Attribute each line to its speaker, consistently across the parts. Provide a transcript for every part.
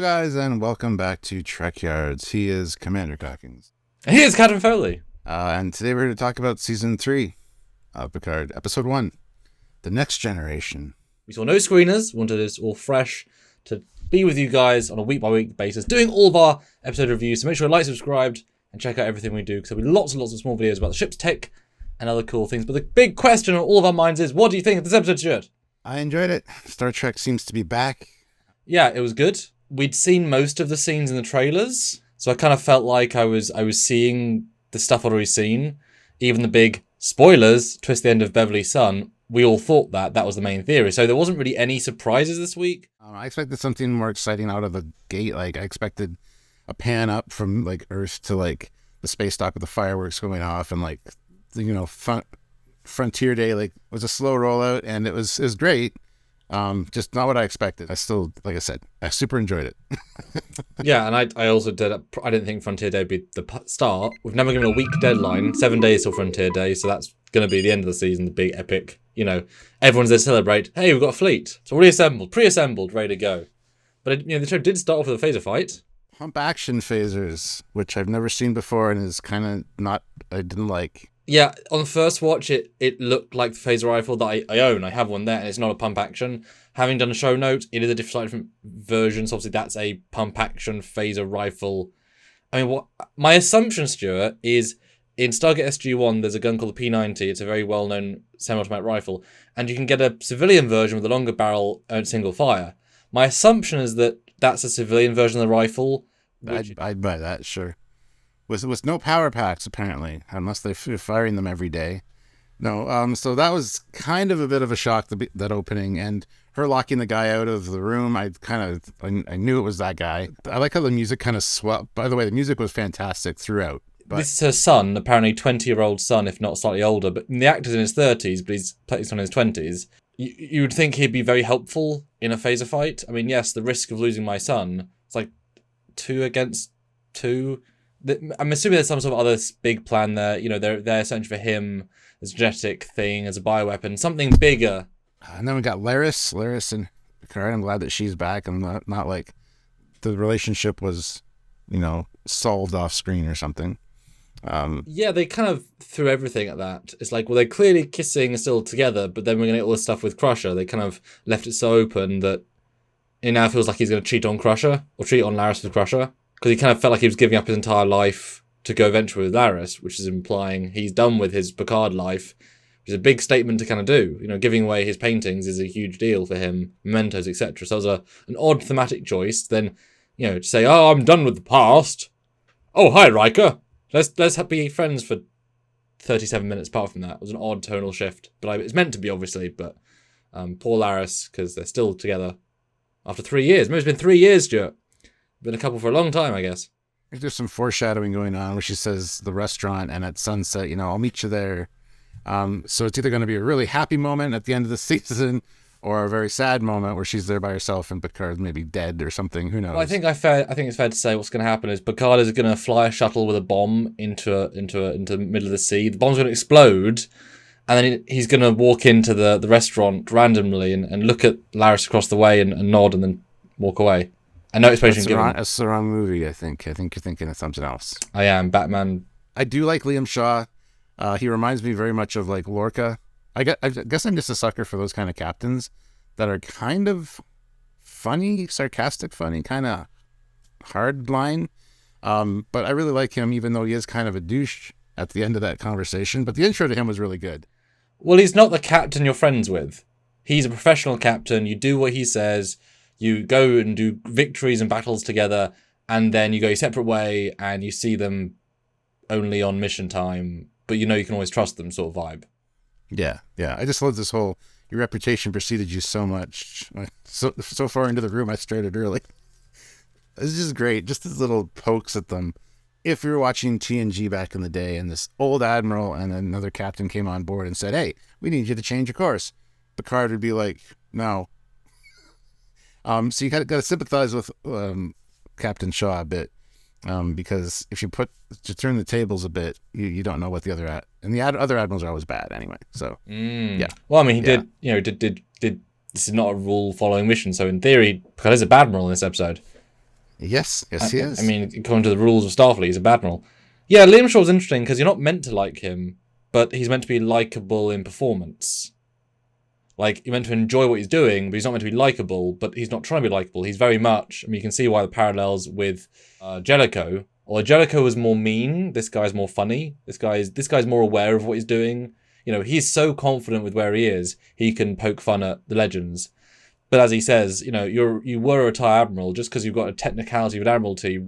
Speaker 1: guys, and welcome back to Trekyards. He is Commander Cockings.
Speaker 2: And here's Captain Foley.
Speaker 1: And today we're going to talk about Season 3 of Picard, Episode 1, The Next Generation.
Speaker 2: We saw no screeners, wanted this all fresh to be with you guys on a week-by-week basis, doing all of our episode reviews, so make sure to like, subscribed, and check out everything we do, because there'll be lots and lots of small videos about the ship's tech and other cool things. But the big question on all of our minds is, what do you think of this episode, Stuart?
Speaker 1: I enjoyed it. Star Trek seems to be back.
Speaker 2: Yeah, it was good. We'd seen most of the scenes in the trailers, so I kind of felt like I was seeing the stuff I'd already seen. Even the big spoilers, twist the end of Beverly's Son, we all thought that was the main theory. So there wasn't really any surprises this week.
Speaker 1: I expected something more exciting out of the gate. Like, I expected a pan up from, like, Earth to, like, the space dock with the fireworks going off, and, like, Frontier Day, like, was a slow rollout, and it was great. Just not what I expected. I still, like I said, I super enjoyed it.
Speaker 2: Yeah, and I also did. I didn't think Frontier Day would be the start. We've never given a week deadline. 7 days till Frontier Day, so that's going to be the end of the season, the big epic. You know, everyone's there to celebrate. Hey, we've got a fleet. It's already assembled, pre-assembled, ready to go. But the show did start off with a phaser fight.
Speaker 1: Pump action phasers, which I've never seen before, and is kind of not. I didn't like.
Speaker 2: Yeah, on the first watch, it looked like the phaser rifle that I own. I have one there, and it's not a pump action. Having done a show note, it is a slightly different version. So obviously, that's a pump action phaser rifle. I mean, what my assumption, Stuart, is in Stargate SG-1, there's a gun called the P90. It's a very well-known semi-automatic rifle, and you can get a civilian version with a longer barrel and single fire. My assumption is that that's a civilian version of the rifle.
Speaker 1: I'd buy that, sure. With no power packs, apparently, unless they're firing them every day. No, so that was kind of a bit of a shock, that opening, and her locking the guy out of the room. I knew it was that guy. I like how the music kind of swept. By the way, the music was fantastic throughout. But
Speaker 2: this is her son, apparently 20-year-old son, if not slightly older. But the actor's in his 30s, but he's in his 20s. You would think he'd be very helpful in a phaser fight. I mean, yes, the risk of losing my son, it's like 2 against 2. I'm assuming there's some sort of other big plan there. You know, they're searching for him as a genetic thing, as a bioweapon, something bigger.
Speaker 1: And then we got Laris and Picard. I'm glad that she's back, and not like the relationship was, solved off screen or something.
Speaker 2: Yeah, they kind of threw everything at that. It's like, well, they're clearly kissing and still together, but then we're going to get all this stuff with Crusher. They kind of left it so open that it now feels like he's going to cheat on Crusher, or cheat on Laris with Crusher. Because he kind of felt like he was giving up his entire life to go venture with Laris, which is implying he's done with his Picard life, which is a big statement to kind of do. Giving away his paintings is a huge deal for him, mementos, etc. So it was an odd thematic choice. Then, to say, oh, I'm done with the past. Oh, hi, Riker. Let's be friends for 37 minutes apart from that. It was an odd tonal shift. But it's meant to be, obviously. But poor Laris, because they're still together after 3 years. Maybe it's been 3 years, Stuart. Been a couple for a long time, I guess.
Speaker 1: There's some foreshadowing going on where she says the restaurant, and at sunset, I'll meet you there. So it's either going to be a really happy moment at the end of the season or a very sad moment where she's there by herself and Picard's maybe dead or something. Who knows?
Speaker 2: Well, I think it's fair to say what's going to happen is Picard is going to fly a shuttle with a bomb into the middle of the sea. The bomb's going to explode, and then he's going to walk into the restaurant randomly and look at Laris across the way and nod and then walk away. And no explanation given.
Speaker 1: That's the wrong movie, I think. I think you're thinking of something else.
Speaker 2: I am. Batman.
Speaker 1: I do like Liam Shaw. He reminds me very much of, like, Lorca. I guess I'm just a sucker for those kind of captains that are kind of funny, sarcastic funny, kind of hard line. But I really like him, even though he is kind of a douche at the end of that conversation. But the intro to him was really good.
Speaker 2: Well, he's not the captain you're friends with. He's a professional captain. You do what he says. You go and do victories and battles together, and then you go your separate way, and you see them only on mission time, but you can always trust them sort of vibe.
Speaker 1: Yeah. I just love this whole, your reputation preceded you so much. So far into the room, I started early. It's just great, just these little pokes at them. If you were watching TNG back in the day, and this old admiral and another captain came on board and said, hey, we need you to change your course, Picard would be like, no. So you got to sympathize with Captain Shaw a bit, because if you turn the tables a bit, you don't know what the other and the other admirals are always bad anyway. So yeah.
Speaker 2: Well, I mean, he did. This is not a rule following mission, so in theory, Picard is a bad admiral in this episode.
Speaker 1: Yes, he is.
Speaker 2: I mean, according to the rules of Starfleet, he's a bad admiral. Yeah, Liam Shaw's interesting because you're not meant to like him, but he's meant to be likable in performance. Like, you're meant to enjoy what he's doing, but he's not meant to be likable, but he's not trying to be likable. He's very much, I mean, you can see why the parallels with Jellicoe. Or Jellicoe was more mean, this guy's more funny. This guy's more aware of what he's doing. You know, he's so confident with where he is, he can poke fun at the legends. But as he says, you know, you were a retired admiral, just because you've got a technicality of an admiralty,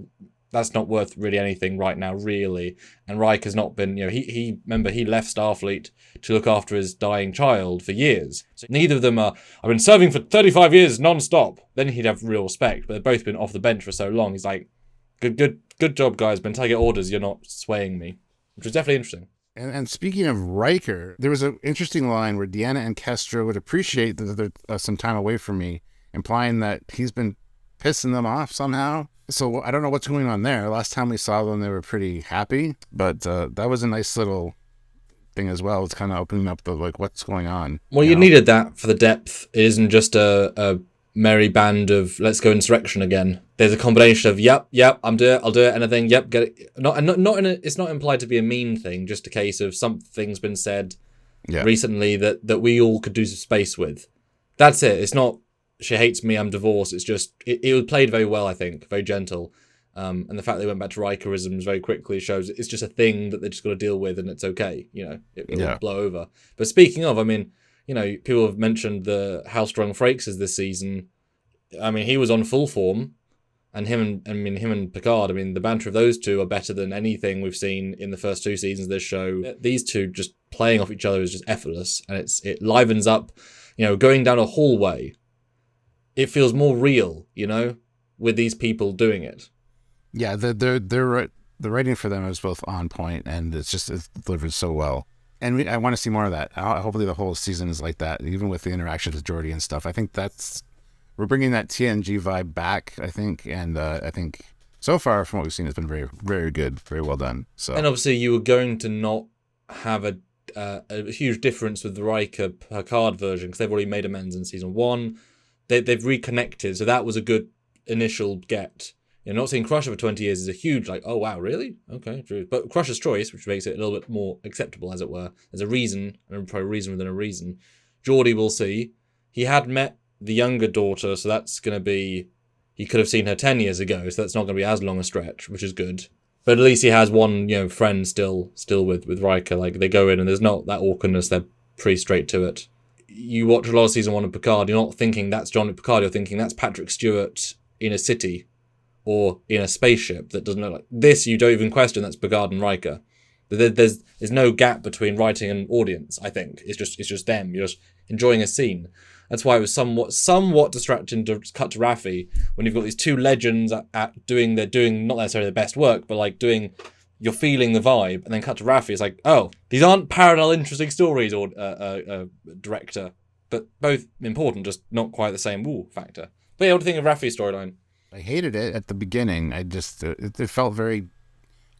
Speaker 2: that's not worth really anything right now, really. And Riker's not been, you know, remember, he left Starfleet to look after his dying child for years. So neither of them are, I've been serving for 35 years non-stop. Then he'd have real respect, but they've both been off the bench for so long. He's like, good job, guys, but until I get orders, you're not swaying me. Which was definitely interesting.
Speaker 1: And speaking of Riker, there was an interesting line where Deanna and Kestra would appreciate that they're some time away from me, implying that he's been pissing them off somehow. So I don't know what's going on there. Last time we saw them, they were pretty happy, but that was a nice little thing as well. It's kind of opening up the, like, what's going on.
Speaker 2: Well, you needed that for the depth. It isn't just a merry band of let's go insurrection again. There's a combination of yep, I'll do it, anything, yep, get it. It's not implied to be a mean thing, just a case of something's been said recently that we all could do some space with. That's it. It's not she hates me, I'm divorced. It's just it was played very well, I think, very gentle. And the fact they went back to Rikerisms very quickly shows it's just a thing that they just got to deal with, and it's okay. You know, it will blow over. But speaking of, I mean, you know, people have mentioned how strong Frakes is this season. I mean, he was on full form, and him and Picard. I mean, the banter of those two are better than anything we've seen in the first two seasons of this show. These two just playing off each other is just effortless, and it livens up. You know, going down a hallway, it feels more real. You know, with these people doing it.
Speaker 1: Yeah, the writing for them is both on point, and it's delivered so well. And I want to see more of that. Hopefully the whole season is like that, even with the interactions with Geordi and stuff. I think we're bringing that TNG vibe back, I think. And I think so far from what we've seen, it's been very, very good, very well done. So,
Speaker 2: and obviously you were going to not have a huge difference with the Riker Picard version, because they've already made amends in season 1. They've reconnected, so that was a good initial get. You know, not seeing Crusher for 20 years is a huge, like, oh, wow, really? Okay, true. But Crusher's choice, which makes it a little bit more acceptable, as it were. There's a reason, and probably a reason within a reason. Geordi, we'll see. He had met the younger daughter, so that's going to be... He could have seen her 10 years ago, so that's not going to be as long a stretch, which is good. But at least he has one, you know, friend still with Riker. Like, they go in, and there's not that awkwardness. They're pretty straight to it. You watch a lot of season 1 of Picard, you're not thinking that's Jean-Luc Picard, you're thinking that's Patrick Stewart in a city or in a spaceship that doesn't look like this. You don't even question that's Picard and Riker. There's no gap between writing and audience. I think it's just them. You're just enjoying a scene. That's why it was somewhat distracting to cut to Rafi when you've got these two legends they're doing not necessarily the best work, but like you're feeling the vibe, and then cut to Rafi. It's like, oh, these aren't parallel interesting stories or director, but both important, just not quite the same factor. But yeah, what do you think of Rafi's storyline?
Speaker 1: I hated it at the beginning. I just it felt very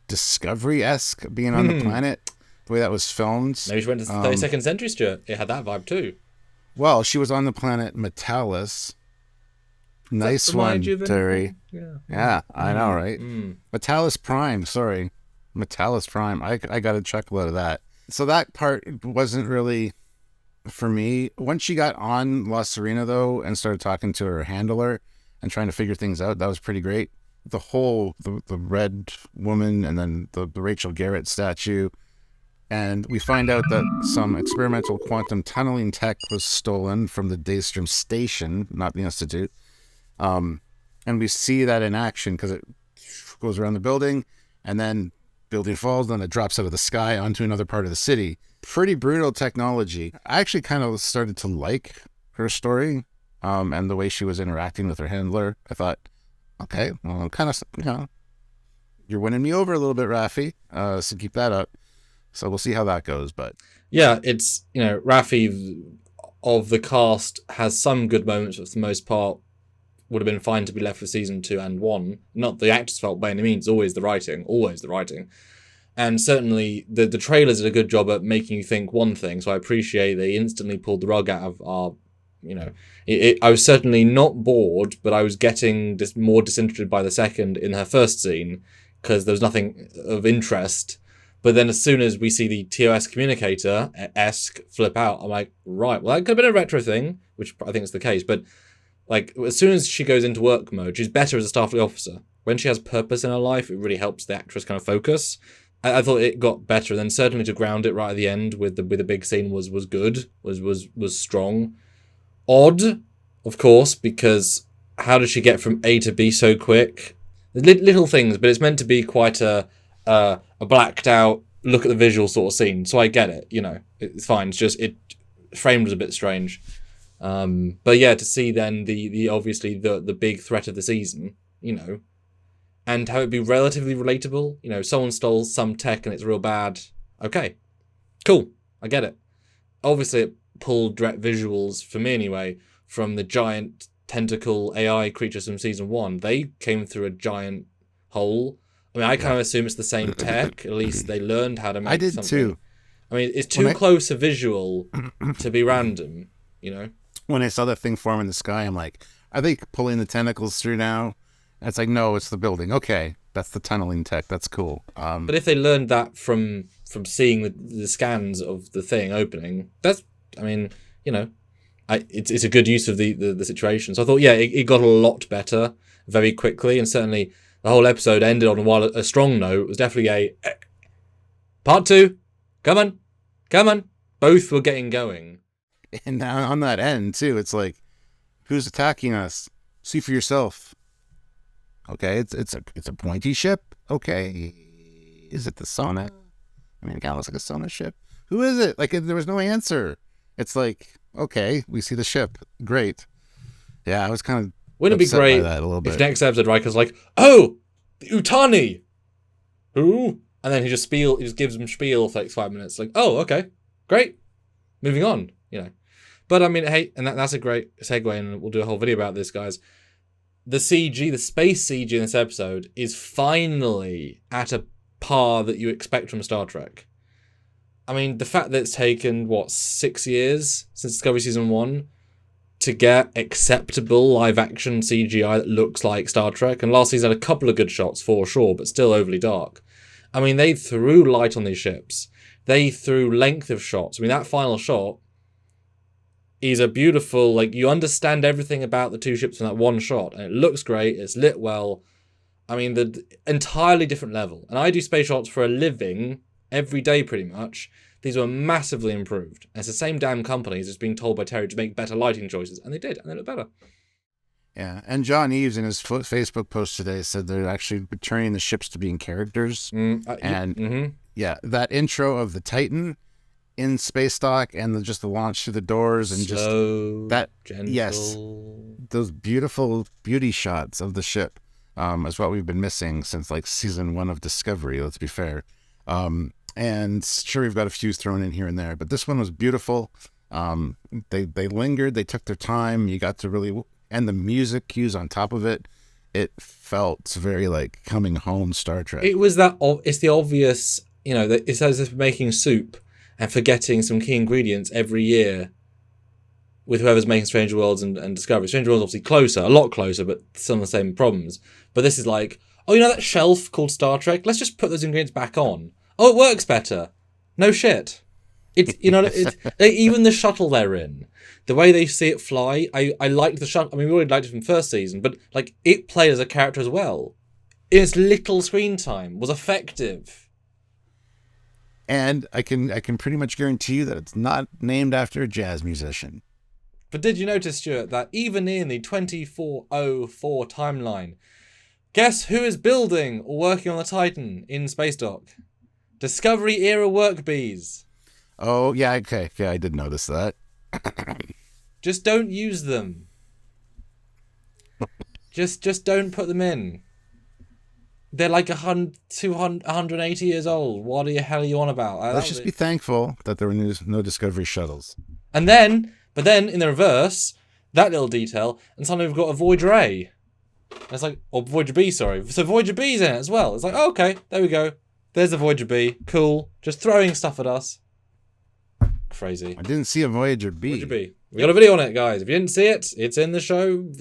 Speaker 1: Discovery-esque being on the planet, the way that was filmed.
Speaker 2: Maybe she went to the 32nd century, Stuart. It had that vibe too.
Speaker 1: Well, she was on the planet Metalis. Nice one, Terry. Yeah, I know, right? Metalis Prime, sorry. Metalis Prime. I got a chuckle out of that. So that part wasn't really for me. Once she got on La Serena, though, and started talking to her handler and trying to figure things out, that was pretty great. The whole, the red woman, and then the Rachel Garrett statue. And we find out that some experimental quantum tunneling tech was stolen from the Daystrom station, not the Institute. And we see that in action because it goes around the building, and then building falls, then it drops out of the sky onto another part of the city. Pretty brutal technology. I actually kind of started to like her story, and the way she was interacting with her handler. I thought, okay, well, kind of, you know, you're winning me over a little bit, Rafi. So keep that up. So we'll see how that goes. But
Speaker 2: yeah, it's, you know, Rafi of the cast has some good moments, but for the most part would have been fine to be left for season 2 and 1. Not the actors' fault by any means, always the writing. And certainly the trailers did a good job at making you think one thing, so I appreciate they instantly pulled the rug out of our I was certainly not bored, but I was getting more disinterested by the second in her first scene because there was nothing of interest. But then as soon as we see the TOS communicator-esque flip out, I'm like, right, well, that could have been a retro thing, which I think is the case. But like, as soon as she goes into work mode, she's better as a Starfleet officer. When she has purpose in her life, it really helps the actress kind of focus. I thought it got better, and then certainly to ground it right at the end with the big scene was good, was strong. Odd, of course, because how does she get from A to B so quick? Little things, but it's meant to be quite a blacked out look at the visual sort of scene, so I get it. It's fine. It's just it framed was a bit strange. But yeah, to see then the obviously the big threat of the season, and how it be relatively relatable. Someone stole some tech and it's real bad. Okay, cool, I get it. Obviously, it pulled direct visuals for me anyway from the giant tentacle AI creatures from season 1. They came through a giant hole. I mean, I kind of assume it's the same tech. At least they learned how to make.
Speaker 1: I did
Speaker 2: something.
Speaker 1: too.
Speaker 2: I mean, it's too close a visual to be random.
Speaker 1: When I saw that thing form in the sky, I'm like, are they pulling the tentacles through now? And it's like, no, it's the building. Okay, that's the tunneling tech. That's cool.
Speaker 2: But if they learned that from seeing the scans of the thing opening, it's a good use of the situation. So I thought, yeah, it got a lot better very quickly, and certainly the whole episode ended on a strong note. It was definitely a part 2. Come on. Both were getting going.
Speaker 1: And on that end too, it's like, who's attacking us? See for yourself. Okay, it's a pointy ship. Okay, is it the Sona? I mean, it kind of looks like a Sona ship. Who is it? Like, there was no answer. It's like, okay, we see the ship. Great. Yeah, I was kind of
Speaker 2: wouldn't it be great
Speaker 1: that a little bit.
Speaker 2: If next episode Riker's like, oh, the Utani, who? And then he just gives them spiel for like 5 minutes. Like, oh, okay, great, moving on. But I mean, hey, and that's a great segue, and we'll do a whole video about this, guys. The CG, the space CG in this episode is finally at a par that you expect from Star Trek. I mean, the fact that it's taken, 6 years since Discovery Season 1 to get acceptable live-action CGI that looks like Star Trek, and last season had a couple of good shots for sure, but still overly dark. I mean, they threw light on these ships. They threw length of shots. I mean, that final shot is a beautiful, you understand everything about the two ships from that one shot, and it looks great, it's lit well. I mean, the entirely different level. And I do space shots for a living every day pretty much. These were massively improved. And it's the same damn companies as being told by Terry to make better lighting choices, and they did, and they look better.
Speaker 1: Yeah, and John Eves in his Facebook post today said they're actually turning the ships to being characters. Yeah, that intro of the Titan in space dock and just the launch through the doors and
Speaker 2: slow,
Speaker 1: just that
Speaker 2: gentle.
Speaker 1: Yes, those beautiful beauty shots of the ship is what we've been missing since season 1 of Discovery, let's be fair. And sure, we've got a few thrown in here and there, but this one was beautiful. They lingered, they took their time. You got to really, and the music cues on top of it, it felt very coming home Star Trek.
Speaker 2: It was it's the obvious, that it's as if making soup and forgetting some key ingredients every year with whoever's making Stranger Worlds and Discovery. Stranger Worlds obviously closer, a lot closer, but some of the same problems. But this is that shelf called Star Trek? Let's just put those ingredients back on. Oh, it works better. No shit. It's, it's even the shuttle they're in, the way they see it fly, I liked the shuttle. I mean, we already liked it from first season, but it played as a character as well. Its little screen time was effective.
Speaker 1: And I can pretty much guarantee you that it's not named after a jazz musician.
Speaker 2: But did you notice, Stuart, that even in the 2404 timeline, guess who is building or working on the Titan in Space Dock? Discovery era work bees.
Speaker 1: Oh, yeah, okay. Yeah, I did notice that.
Speaker 2: Just don't use them. just don't put them in. They're 180 years old. What the hell are you on about?
Speaker 1: Let's just be thankful that there were no Discovery shuttles.
Speaker 2: But then in the reverse, that little detail, and suddenly we've got a Voyager A. And it's or Voyager B, sorry. So Voyager B's in it as well. It's oh, okay, there we go. There's a Voyager B. Cool. Just throwing stuff at us. Crazy.
Speaker 1: I didn't see a Voyager B.
Speaker 2: We got a video on it, guys. If you didn't see it, it's in the show,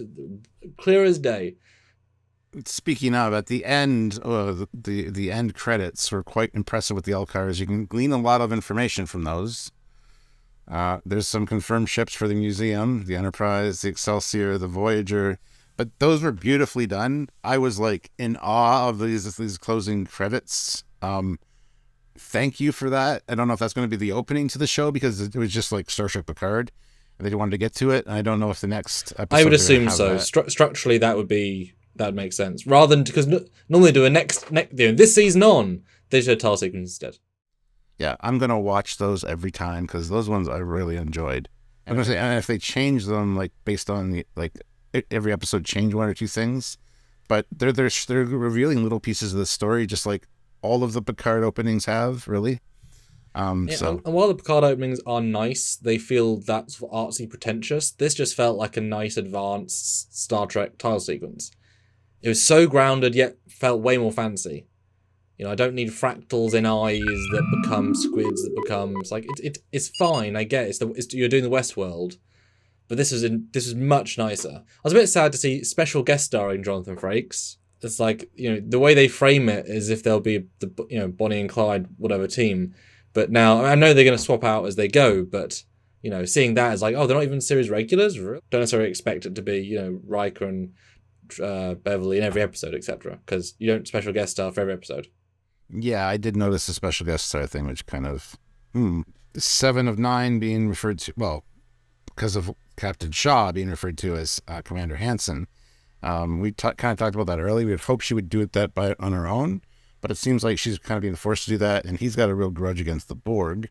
Speaker 2: clear as day.
Speaker 1: Speaking of, at the end, the end credits were quite impressive with the Elcars. You can glean a lot of information from those. There's some confirmed ships for the museum, the Enterprise, the Excelsior, the Voyager, but those were beautifully done. I was like in awe of these closing credits. Thank you for that. I don't know if that's going to be the opening to the show because it was just like Starship Picard, and they wanted to get to it. And I don't know if the next episode.
Speaker 2: I would assume so. Structurally, that would make sense. Rather than because normally do a next this season on, they should have tile sequence instead.
Speaker 1: Yeah, I'm gonna watch those every time because those ones I really enjoyed. I'm gonna say, and if they change them like based on every episode change one or two things, but they're revealing little pieces of the story just like all of the Picard openings have, really. So
Speaker 2: and while the Picard openings are nice, they feel that's artsy pretentious. This just felt like a nice advanced Star Trek tile sequence. It was so grounded yet felt way more fancy. I don't need fractals in eyes that become squids that become. It's like it's fine. I get it. You're doing the Westworld, but this was much nicer. I was a bit sad to see special guest starring Jonathan Frakes. It's like the way they frame it is if they'll be the Bonnie and Clyde whatever team, but now I know they're going to swap out as they go. But seeing that as like, oh, they're not even series regulars. Don't necessarily expect it to be Riker and Beverly in every episode, etc. Because you don't special guest star for every episode.
Speaker 1: Yeah, I did notice the special guest star thing, which kind of 7 of 9 being referred to, well, because of Captain Shaw being referred to as Commander Hansen. We kind of talked about that earlier. We would hope she would do that on her own, but it seems like she's kind of being forced to do that, and he's got a real grudge against the Borg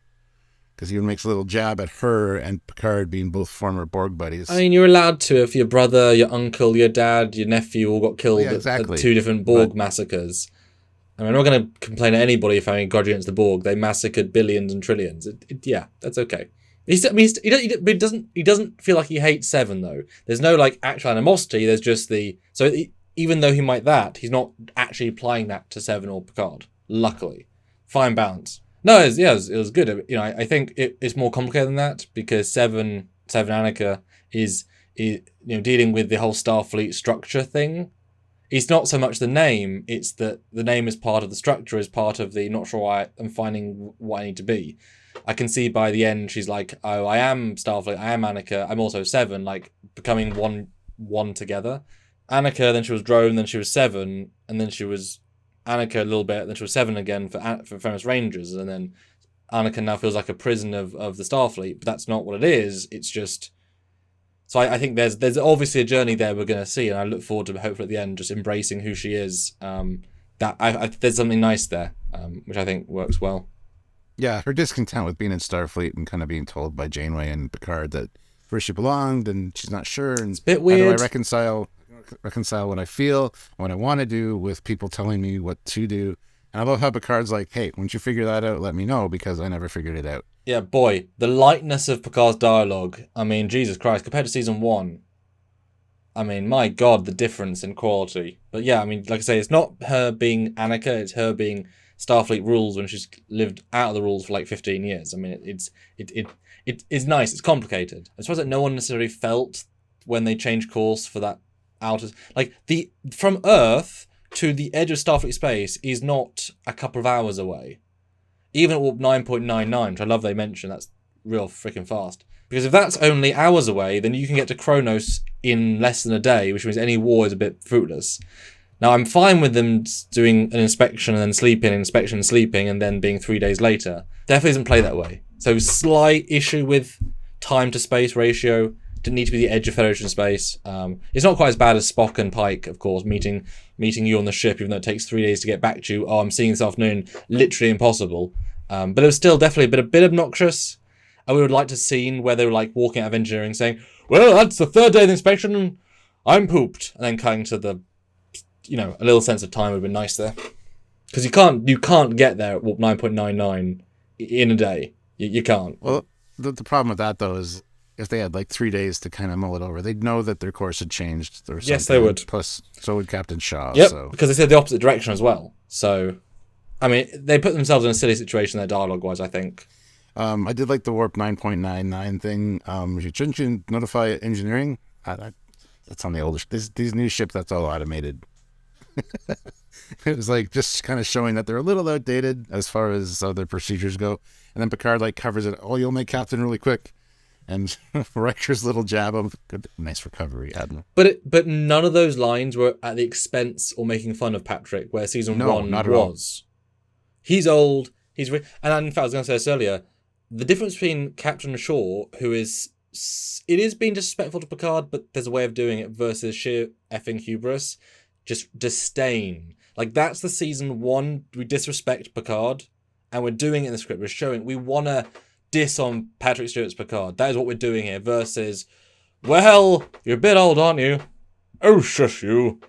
Speaker 1: because he makes a little jab at her and Picard being both former Borg buddies.
Speaker 2: I mean, you're allowed to if your brother, your uncle, your dad, your nephew all got killed at 2 different Borg massacres. I mean, I'm not going to complain to anybody for having a grudge against the Borg. They massacred billions and trillions. Yeah, that's okay. He doesn't feel like he hates Seven though. There's no like actual animosity. There's just even though he might he's not actually applying that to Seven or Picard. Luckily, fine balance. No, it was good. I think it's more complicated than that because Seven Annika is dealing with the whole Starfleet structure thing. It's not so much the name, it's that the name is part of the structure, is part of the not sure why I'm finding what I need to be. I can see by the end she's like, oh, I am Starfleet, I am Annika, I'm also Seven, like becoming one together. Annika, then she was Drone, then she was Seven, and then she was Annika a little bit, then she was Seven again for Famous Rangers, and then Annika now feels like a prison of the Starfleet, but that's not what it is, it's just... So I think there's obviously a journey there we're going to see, and I look forward to hopefully at the end just embracing who she is. There's something nice there, which I think works well.
Speaker 1: Yeah, her discontent with being in Starfleet and kind of being told by Janeway and Picard that where she belonged and she's not sure. And
Speaker 2: it's a bit weird.
Speaker 1: How do I reconcile what I feel, what I want to do with people telling me what to do? And I love how Picard's like, hey, once you figure that out, let me know because I never figured it out.
Speaker 2: Yeah, boy, the lightness of Picard's dialogue. I mean, Jesus Christ, compared to season 1. I mean, my God, the difference in quality. But yeah, I mean, like I say, it's not her being Annika, it's her being Starfleet rules when she's lived out of the rules for like 15 years. I mean, it's nice, it's complicated. I suppose that no one necessarily felt when they changed course for that outer... Like, from Earth to the edge of Starfleet space is not a couple of hours away. Even at warp 9.99, which I love they mention, that's real freaking fast. Because if that's only hours away, then you can get to Kronos in less than a day, which means any war is a bit fruitless. Now, I'm fine with them doing an inspection and then sleeping, inspection and sleeping, and then being 3 days later. Definitely doesn't play that way. So slight issue with time to space ratio. Didn't need to be the edge of Federation space. It's not quite as bad as Spock and Pike, of course, meeting you on the ship, even though it takes 3 days to get back to you. Oh, I'm seeing this afternoon. Literally impossible. But it was still definitely a bit obnoxious. And we would like to scene where they were like walking out of engineering saying, well, that's the 3rd day of the inspection and I'm pooped. And then cutting to the, a little sense of time would have been nice there. Because you can't get there at warp 9.99 in a day. You can't.
Speaker 1: Well, the problem with that, though, is if they had like 3 days to kind of mull it over, they'd know that their course had changed or something.
Speaker 2: Yes, they would.
Speaker 1: Plus, so would Captain Shaw.
Speaker 2: Yep,
Speaker 1: so.
Speaker 2: Because they said the opposite direction as well. So, I mean, they put themselves in a silly situation there dialogue-wise, I think.
Speaker 1: I did like the warp 9.99 thing. Shouldn't you notify engineering? That's on the older. These new ships, that's all automated. It was like just kind of showing that they're a little outdated as far as their procedures go. And then Picard like covers it. Oh, you'll make captain really quick. And Riker's little jab of good, nice recovery, Admiral.
Speaker 2: But none of those lines were at the expense or making fun of Patrick, where season one not was. He's old. And in fact, I was going to say this earlier. The difference between Captain Shaw, who is being disrespectful to Picard, but there's a way of doing it, versus sheer effing hubris, just disdain. Like, that's the season one. We disrespect Picard, and we're doing it in the script. We're showing we want to diss on Patrick Stewart's Picard. That is what we're doing here. Versus, well, you're a bit old, aren't you? Oh, shush you.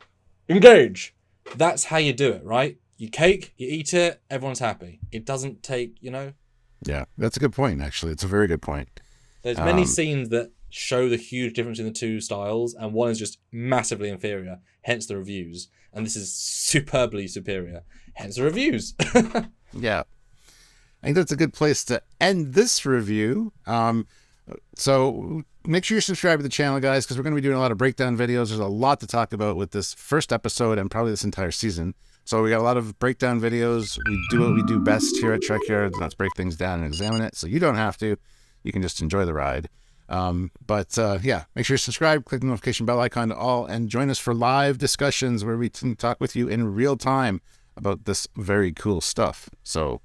Speaker 2: Engage. That's how you do it, right? You cake, you eat it, everyone's happy. It doesn't take,
Speaker 1: Yeah, that's a good point, actually. It's a very good point.
Speaker 2: There's many scenes that show the huge difference in the two styles, and one is just massively inferior, hence the reviews. And this is superbly superior, hence the reviews.
Speaker 1: Yeah. I think that's a good place to end this review. So make sure you subscribe to the channel, guys, because we're going to be doing a lot of breakdown videos. There's a lot to talk about with this first episode and probably this entire season. So we got a lot of breakdown videos. We do what we do best here at Trekyards, and that's break things down and examine it. So you don't have to. You can just enjoy the ride. Yeah, make sure you subscribe, click the notification bell icon to all, and join us for live discussions where we can talk with you in real time about this very cool stuff. So...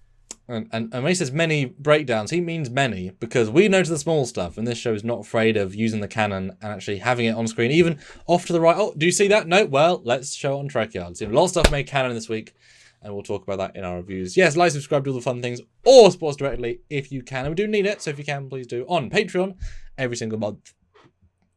Speaker 2: And when he says many breakdowns, he means many, because we notice the small stuff, and this show is not afraid of using the canon and actually having it on screen, even off to the right. Oh, do you see that? No? Well, let's show it on Trekyards. A lot of stuff made canon this week, and we'll talk about that in our reviews. Yes, like, subscribe, do all the fun things, or support us directly if you can. And we do need it, so if you can, please do on Patreon every single month.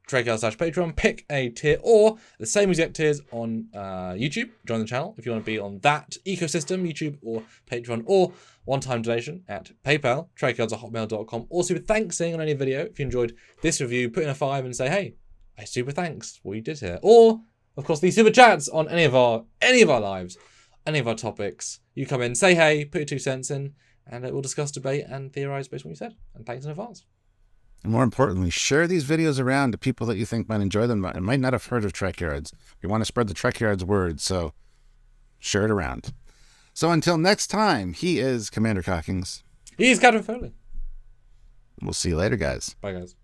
Speaker 2: Trekyards/Patreon, pick a tier, or the same exact tiers on YouTube. Join the channel if you want to be on that ecosystem, YouTube or Patreon, or one-time donation at PayPal, trekyards@hotmail.com, or super thanksing on any video. If you enjoyed this review, put in a 5 and say, hey, I super thanks what you did here. Or, of course, these super chats on any of our lives, any of our topics. You come in, say hey, put your 2 cents in, and we'll discuss, debate, and theorize based on what you said. And thanks in advance.
Speaker 1: And more importantly, share these videos around to people that you think might enjoy them and might not have heard of Trekyards. We want to spread the Trekyards word, so share it around. So until next time, he is Commander Cockings.
Speaker 2: He's Captain Foley.
Speaker 1: We'll see you later, guys.
Speaker 2: Bye, guys.